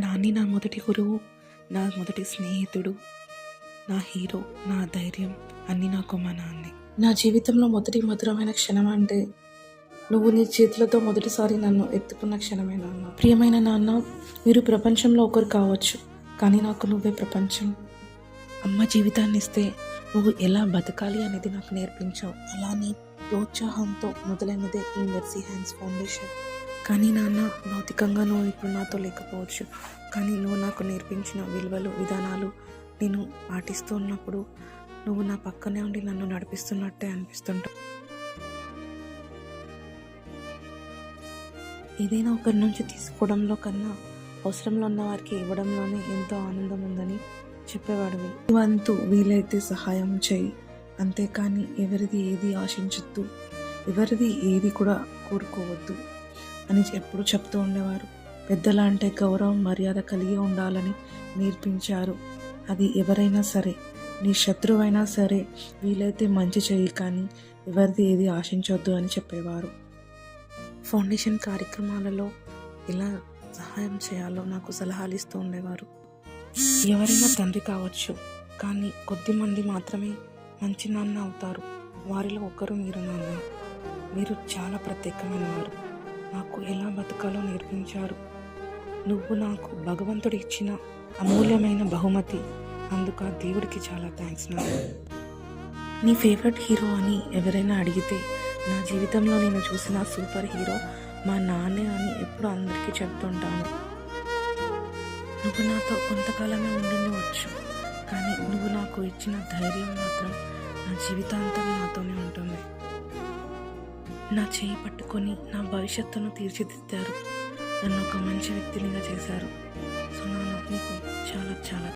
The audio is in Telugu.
నాని నా మొదటి గురువు, నా మొదటి స్నేహితుడు, నా హీరో, నా ధైర్యం అన్నీ నాకు మా నాన్నే. నా జీవితంలో మొదటి మధురమైన క్షణం అంటే నువ్వు నీ చేతులతో మొదటిసారి నన్ను ఎత్తుకున్న క్షణమే నాన్న. ప్రియమైన నాన్న, మీరు ప్రపంచంలో ఒకరు కావచ్చు, కానీ నాకు నువ్వే ప్రపంచం. అమ్మ జీవితాన్ని ఇస్తే నువ్వు ఎలా బతకాలి అనేది నాకు నేర్పించావు. అలానే ప్రోత్సాహంతో మొదలైనదే ఈ మెర్సీ హ్యాండ్స్ ఫౌండేషన్. కానీ నాన్న, భౌతికంగా నువ్వు ఇప్పుడు నాతో లేకపోవచ్చు, కానీ నువ్వు నాకు నేర్పించిన విలువలు, విధానాలు నేను పాటిస్తూ ఉన్నప్పుడు నువ్వు నా పక్కనే ఉండి నన్ను నడిపిస్తున్నట్టే అనిపిస్తుంటావు. ఏదైనా ఒకరి నుంచి తీసుకోవడంలో కన్నా అవసరంలో ఉన్న వారికి ఇవ్వడంలోనే ఎంతో ఆనందం ఉందని చెప్పేవాడివి. వంతు వీలైతే సహాయం చేయి, అంతేకాని ఎవరిది ఏది ఆశించొద్దు, ఎవరిది ఏది కూడా కోరుకోవద్దు అని ఎప్పుడు చెప్తూ ఉండేవారు. పెద్దల అంటే గౌరవం, మర్యాద కలిగి ఉండాలని నేర్పించారు. అది ఎవరైనా సరే, నీ శత్రువైనా సరే వీలైతే మంచి చేయి, కానీ ఎవరిది ఏది ఆశించొద్దు అని చెప్పేవారు. ఫౌండేషన్ కార్యక్రమాలలో ఎలా సహాయం చేయాలో నాకు సలహాలు ఇస్తూ ఉండేవారు. ఎవరైనా తండ్రి కావచ్చు, కానీ కొద్దిమంది మాత్రమే మంచి నాన్న అవుతారు. వారిలో ఒకరు మీరు నాన్న. మీరు చాలా ప్రత్యేకమైన వారు. నాకు ఎలా బతకాలో నేర్పించారు. నువ్వు నాకు భగవంతుడు ఇచ్చిన అమూల్యమైన బహుమతి. అందుకు ఆ దేవుడికి చాలా థ్యాంక్స్ నాన్న. నీ ఫేవరెట్ హీరో అని ఎవరైనా అడిగితే నా జీవితంలో నేను చూసిన సూపర్ హీరో మా నాన్నే అని ఎప్పుడు అందరికీ చెప్తుంటాను. నువ్వు నాతో కొంతకాలమే ఉండవచ్చు, కానీ నువ్వు నాకు ఇచ్చిన ధైర్యం మాత్రం నా జీవితాంతం నాతోనే ఉంటుంది. నా చేయి పట్టుకొని నా భవిష్యత్తును తీర్చిదిద్దారు. నన్ను ఒక మంచి వ్యక్తినిగా చేశారు. సో నాన్న, నీకు చాలా చాలా